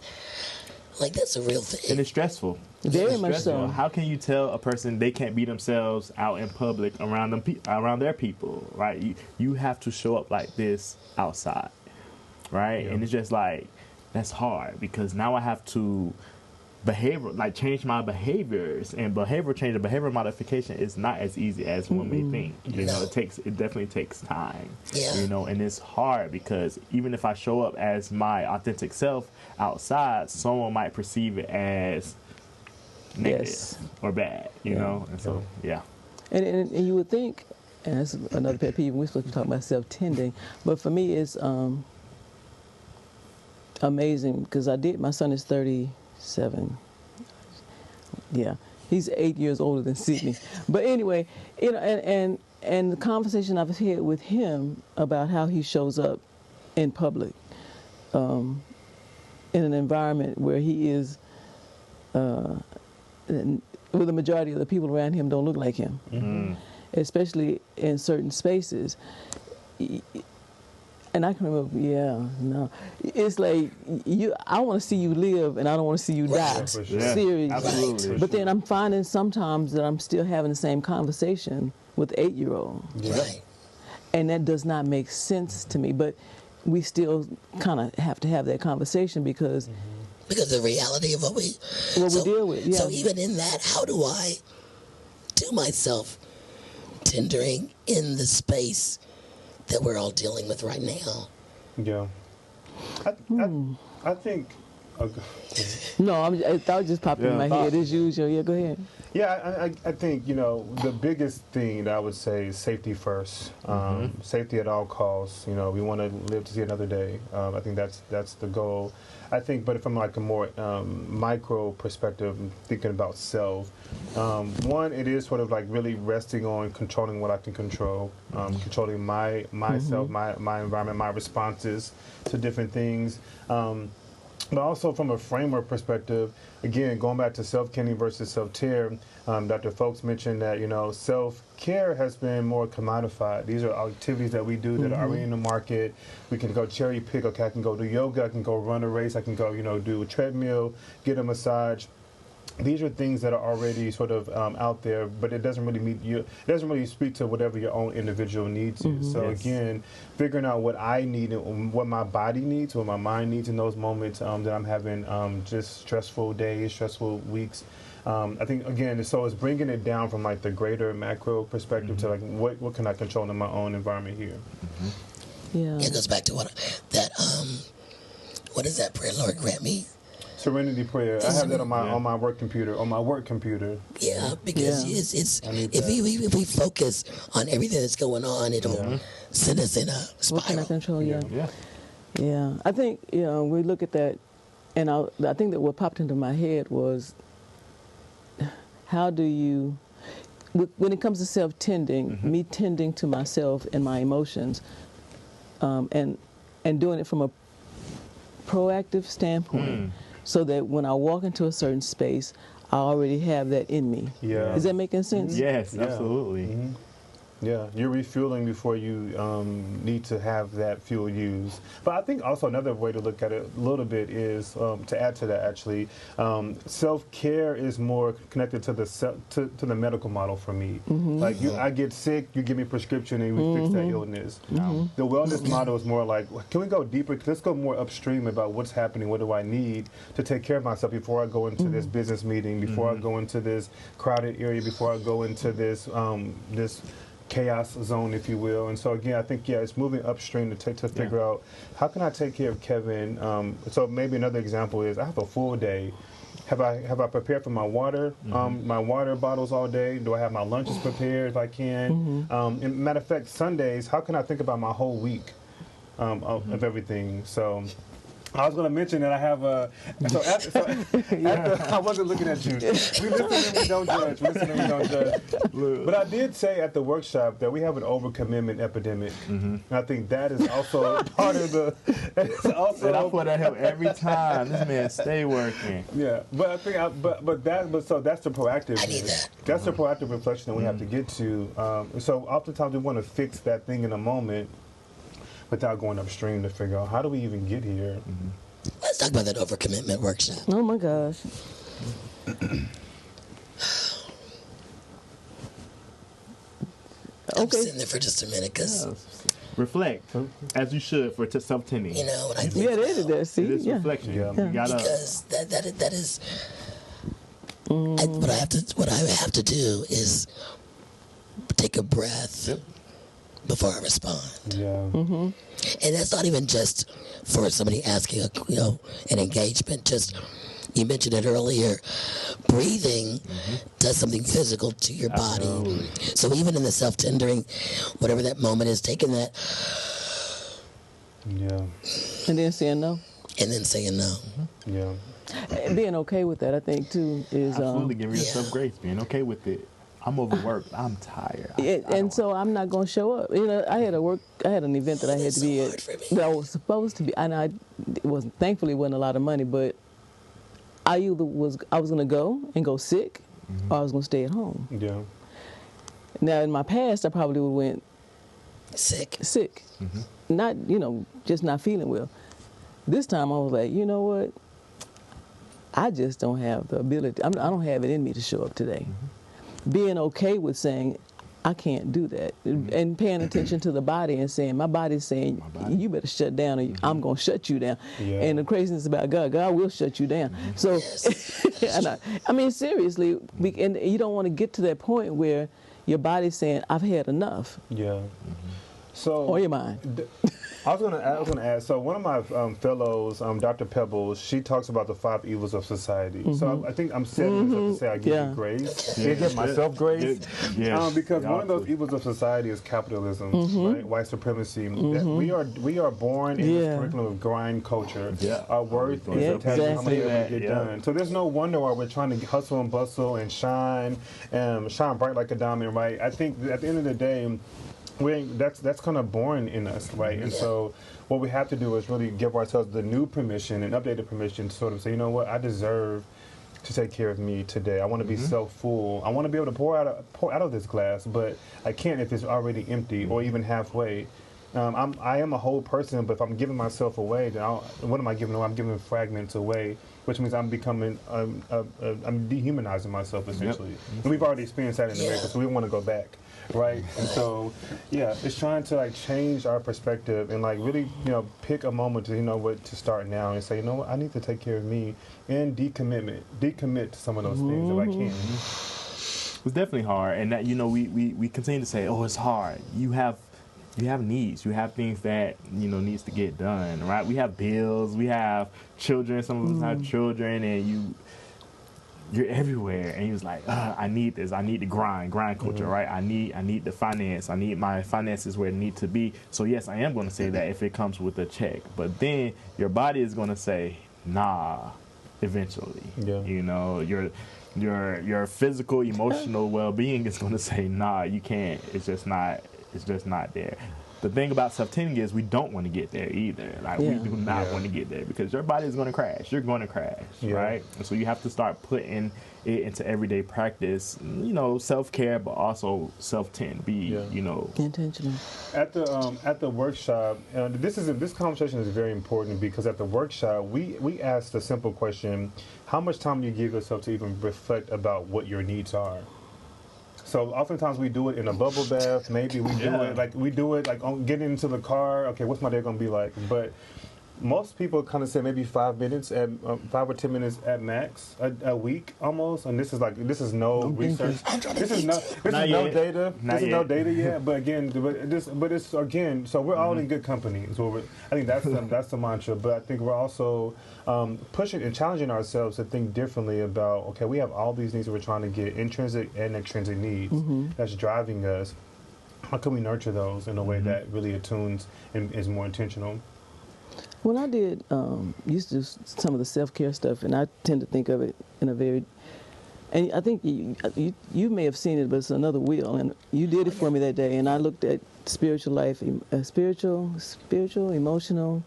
Like, that's a real thing. And it's stressful. Very much so. How can you tell a person they can't be themselves out in public around their people, right? You have to show up like this outside, right? And it's just like, that's hard because now I have to change my behaviors, and behavior modification is not as easy as one may think. You know, it definitely takes time. You know, and it's hard because even if I show up as my authentic self outside, someone might perceive it as negative or bad. You know, and so And you would think, and that's another pet peeve. We're supposed to be talking about self-tending, but for me, it's amazing because my son is 37. Yeah, he's 8 years older than Sydney. But anyway, and the conversation I've had with him about how he shows up in public, in an environment where he is, where the majority of the people around him don't look like him, especially in certain spaces. And I can remember, it's like I want to see you live, and I don't want to see you die. Seriously. Absolutely. But then I'm finding sometimes that I'm still having the same conversation with the 8-year-old. Right. And that does not make sense to me. But we still kind of have to have that conversation because the reality of what we deal with. So even in that, how do I do myself tendering in the space that we're all dealing with right now? I think Okay. No, I thought it just popped in my head as usual. Yeah, go ahead. Yeah, I think, the biggest thing that I would say is safety first. Safety at all costs. We want to live to see another day. I think that's the goal. I think, but from like a more micro perspective, thinking about self, one, it is sort of like really resting on controlling what I can control, controlling myself, my environment, my responses to different things. But also from a framework perspective, again, going back to self-care versus self-care, Dr. Folks mentioned that, self-care has been more commodified. These are activities that we do that are already in the market. We can go cherry pick. Okay, I can go do yoga. I can go run a race. I can go, do a treadmill, get a massage. These are things that are already sort of out there, but it doesn't really meet you. It doesn't really speak to whatever your own individual needs is. So again, figuring out what I need and what my body needs, what my mind needs in those moments that I'm having just stressful days, stressful weeks. I think again, so it's bringing it down from like the greater macro perspective to like what can I control in my own environment here. Yeah, it goes back to what is that prayer? Lord, grant me Serenity prayer. I have that on my work computer. Yeah, because it's if we focus on everything that's going on, it'll send us in a spiral. What can I control? Yeah. I think we look at that, and I think that what popped into my head was, how do you, when it comes to self-tending, me tending to myself and my emotions, and doing it from a proactive standpoint. So that when I walk into a certain space, I already have that in me. Yeah. Is that making sense? Yes, absolutely. Yeah, you're refueling before you need to have that fuel used. But I think also another way to look at it a little bit is, to add to that actually, self-care is more connected to the medical model for me. Like I get sick, you give me a prescription and we fix that illness. The wellness model is more like, can we go deeper? Let's go more upstream about what's happening, what do I need to take care of myself before I go into this business meeting, before I go into this crowded area, before I go into this chaos zone, if you will. And so again, I think it's moving upstream to figure out how can I take care of Kevin. So maybe another example is I have a full day. Have I prepared for my water, my water bottles all day? Do I have my lunches prepared if I can? And matter of fact, Sundays, how can I think about my whole week of everything? So I was going to mention that I have after I wasn't looking at you. We listen and we don't judge. But I did say at the workshop that we have an overcommitment epidemic. And I think that is also part of the. And I put that help every time. This man stay working. Yeah, but I think so that's the proactive. I need that. That's the proactive reflection that we have to get to. So oftentimes we want to fix that thing in a moment, without going upstream to figure out how do we even get here. Let's talk about that overcommitment workshop. Oh my gosh. I'm sitting there for just a minute because reflect as you should for self-tending. When I think that is there. See, it is reflection. You gotta, because that is what I have to do is take a breath. Before I respond. And that's not even just for somebody asking an engagement. Just, you mentioned it earlier, breathing does something physical to your body. So even in the self-tendering, whatever that moment is, taking that and then saying no. And being okay with that, I think too, is absolutely giving yourself grace, being okay with it. I'm overworked. I'm tired. So I'm not going to show up. I had an event that I had to be at that I was supposed to be, and it wasn't. Thankfully, it wasn't a lot of money, but I was going to go sick, or I was going to stay at home. Yeah. Now in my past, I probably would have went sick, not just not feeling well. This time I was like, you know what? I just don't have the ability. I don't have it in me to show up today. Being okay with saying, I can't do that, and paying attention to the body and saying, my body's saying, you better shut down or I'm going to shut you down. And the craziness about God will shut you down. So, and I mean, seriously, and you don't want to get to that point where your body's saying, I've had enough. So, or your mind. I was gonna add. So one of my fellows, Dr. Pebbles, she talks about the 5 evils of society. So I think I'm setting this up to say I give you grace. I give myself grace. Because one of those evils of society is capitalism, right? White supremacy. That we are born in this curriculum of grind culture. Our worth is attached to how much we get done. So there's no wonder why we're trying to hustle and bustle and shine bright like a diamond, right? I think at the end of the day, that's kind of born in us, right? And so what we have to do is really give ourselves the new permission and updated permission to sort of say, you know what, I deserve to take care of me today. I want to be self-full. I want to be able to pour out of this glass, but I can't if it's already empty or even halfway. I am a whole person, but if I'm giving myself away, then what am I giving away? I'm giving fragments away, which means I'm becoming, I'm dehumanizing myself essentially. And we've already experienced that in America, so we want to go back, right? And so, it's trying to like change our perspective and like really, pick a moment to, to start now and say, you know what, I need to take care of me and decommit to some of those things if I can. It was definitely hard, and that we continue to say, oh, it's hard. You have needs. You have things that needs to get done, right? We have bills. We have children. Some of us have children, and you're everywhere. And he was like, I need this. I need the grind culture, right? I need the finance. I need my finances where it need to be. So yes, I am going to say that if it comes with a check, but then your body is going to say, nah, eventually. Your physical, emotional well-being is going to say, nah, you can't. It's just not there. The thing about self-tending is we don't want to get there either. Like we do not want to get there because your body is going to crash. You're going to crash, right? And so you have to start putting it into everyday practice. Self-care, but also self-tend. Be intentional. At the workshop, this conversation is very important because at the workshop we asked a simple question: how much time do you give yourself to even reflect about what your needs are? So oftentimes we do it in a bubble bath. Maybe we do it like getting into the car. Okay, what's my day gonna be like? But most people kind of say maybe 5 minutes, 5 or 10 minutes at max a week almost. And this is no research. This is no data. This is no data yet. But it's again. So we're all in good company. So I think that's the mantra. But I think we're also pushing and challenging ourselves to think differently about. Okay, we have all these needs that we're trying to get, intrinsic and extrinsic needs that's driving us. How can we nurture those in a way that really attunes and is more intentional? When I used to do some of the self-care stuff, and I tend to think of it in a very, and I think you may have seen it, but it's another wheel, and you did it for me that day, and I looked at spiritual life, spiritual, emotional,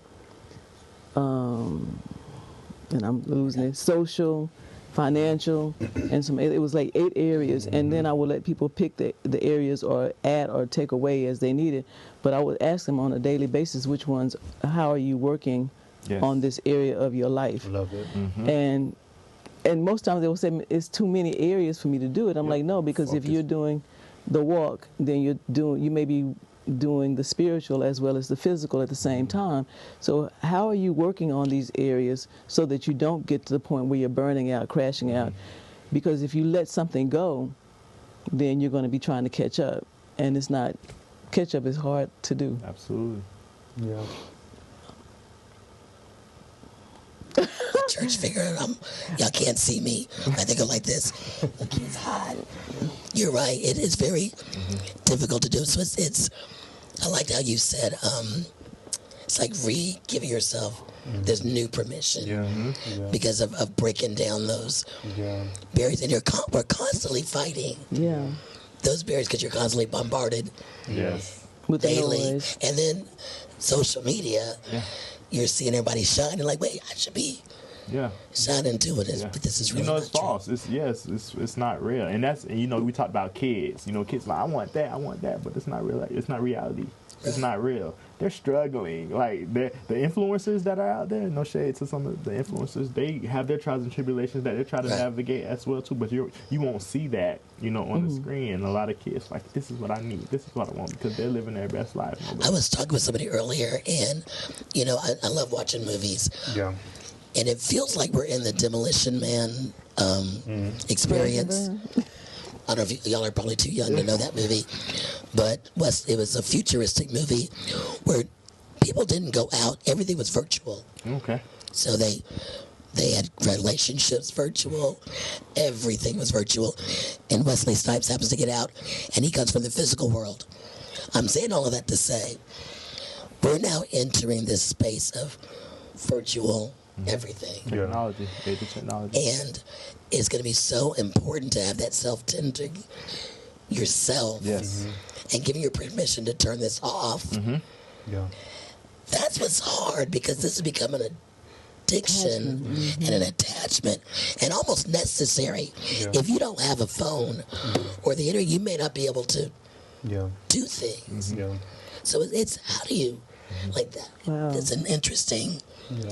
and I'm losing it, social, financial, and it was like 8 areas, and then I would let people pick the areas or add or take away as they needed, but I would ask them on a daily basis which ones, how are you working on this area of your life? Love it. And most times they will say it's too many areas for me to do it. I'm like, no, because if you're doing the walk, then you may be doing the spiritual as well as the physical at the same time. So how are you working on these areas so that you don't get to the point where you're burning out, crashing out? Because if you let something go, then you're going to be trying to catch up, and catch up is hard to do. Absolutely. Yeah. Church figure, y'all can't see me. I think I'm like this. Look, he's hot. You're right. It is very difficult to do. So it's I liked how you said, it's like re-giving yourself this new permission because of breaking down those barriers. And we're constantly fighting those barriers because you're constantly bombarded with daily. The noise. And then social media, you're seeing everybody shine. And like, wait, I should be shining too. But this is really it's false. It's not real. And that's, we talk about kids. Kids like, I want that, but it's not real. It's not reality. It's not real. They're struggling. Like the influencers that are out there, no shade to some of the influencers, they have their trials and tribulations that they're trying to navigate as well too. But you won't see that, on the screen. And a lot of kids like, this is what I need. This is what I want, because they're living their best life. I was talking with somebody earlier, and I love watching movies. Yeah. And it feels like we're in the Demolition Man experience. I don't know if y'all are probably too young to know that movie, but it was a futuristic movie where people didn't go out. Everything was virtual. Okay. So they had relationships virtual. Everything was virtual. And Wesley Snipes happens to get out, and he comes from the physical world. I'm saying all of that to say, we're now entering this space of virtual everything. Technology, data technology. And it's going to be so important to have that self-tending yourself. Yes. And giving your permission to turn this off. Yeah. That's what's hard, because this has become an addiction and an attachment, and almost necessary. If you don't have a phone or the internet, you may not be able to do things. So it's how do you like that? Wow. It's an interesting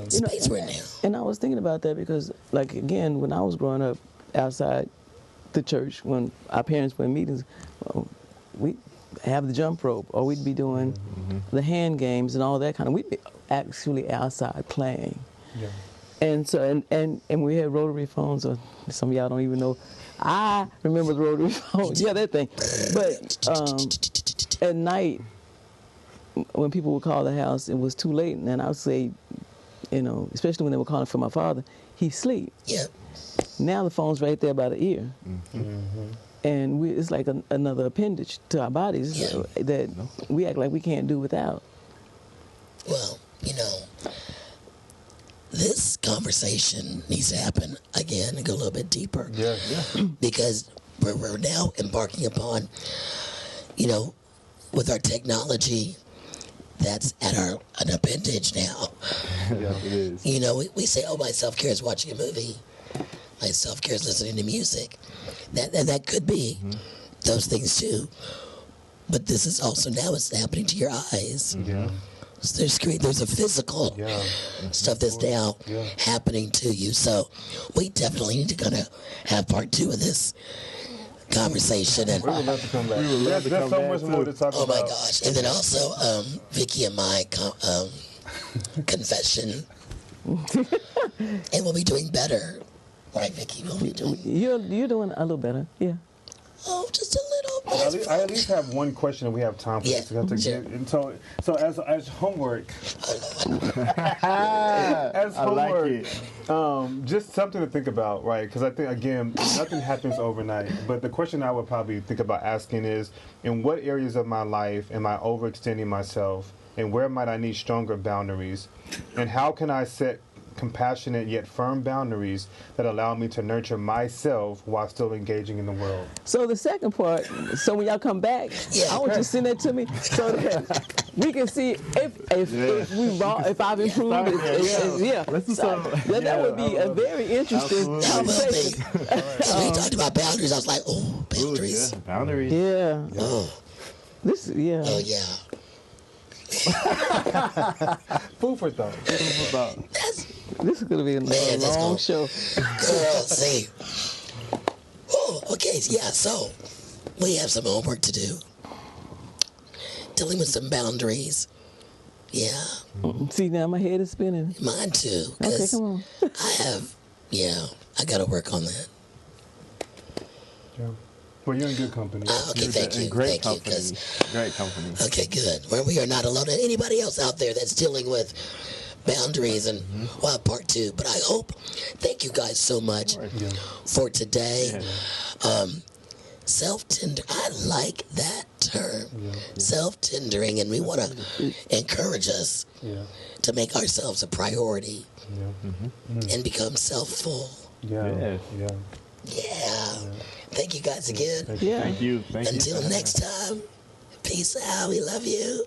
space we're in now. And I was thinking about that because, like, again, when I was growing up outside the church, when our parents were in meetings, we have the jump rope, or we'd be doing the hand games and all that kind of. We'd be actually outside playing. Yeah. And so and we had rotary phones, or some of y'all don't even know. I remember the rotary phone. Yeah, that thing. But at night, when people would call the house, it was too late, and I would say, especially when they were calling for my father, he's asleep. Yeah. Now the phone's right there by the ear. And it's like another appendage to our bodies that we act like we can't do without. Well, this conversation needs to happen again and go a little bit deeper. Yeah. Because we're now embarking upon, with our technology, that's at an appendage now. Yeah, it is. We say, my self-care is watching a movie. My self-care is listening to music. That could be those things too. But this is also now it's happening to your eyes. Yeah. So there's a physical stuff that's now happening to you. So we definitely need to kind of have part 2 of this conversation. And we would love to come back. There's so much more to talk about. Oh my gosh. And then also Vicki and my confession. And we'll be doing better. Right, Vicki? We'll be doing. You're doing a little better. Yeah. Oh, just a little bit. I at least have one question, and we have time for this. We have to get, and so as homework, just something to think about, right? Because I think, again, nothing happens overnight. But the question I would probably think about asking is, in what areas of my life am I overextending myself, and where might I need stronger boundaries, and how can I set compassionate yet firm boundaries that allow me to nurture myself while still engaging in the world? So the second part, so when y'all come back, I want you to send that to me so that we can see if I've improved. Let's do something. That would be a very interesting conversation. When you talked about boundaries, I was like, boundaries. Yeah, boundaries. Yeah. Oh. Oh yeah. Food for thought. This is going to be a long show. Girl, see. Oh, okay. Yeah, so we have some homework to do. Dealing with some boundaries. Yeah. See, now my head is spinning. Mine too. Okay, come on. I got to work on that. Yeah. Well, you're in good company. Okay, thank you. Great Thank company. you. Great company. Okay, good. Well, we are not alone. And anybody else out there that's dealing with boundaries and part 2. But I hope, thank you guys so much for today. Self-tender, I like that term. Self-tendering, and we want to encourage us to make ourselves a priority and become self-full. Yeah. Thank you guys again. Thank you. Until next time, peace out. We love you.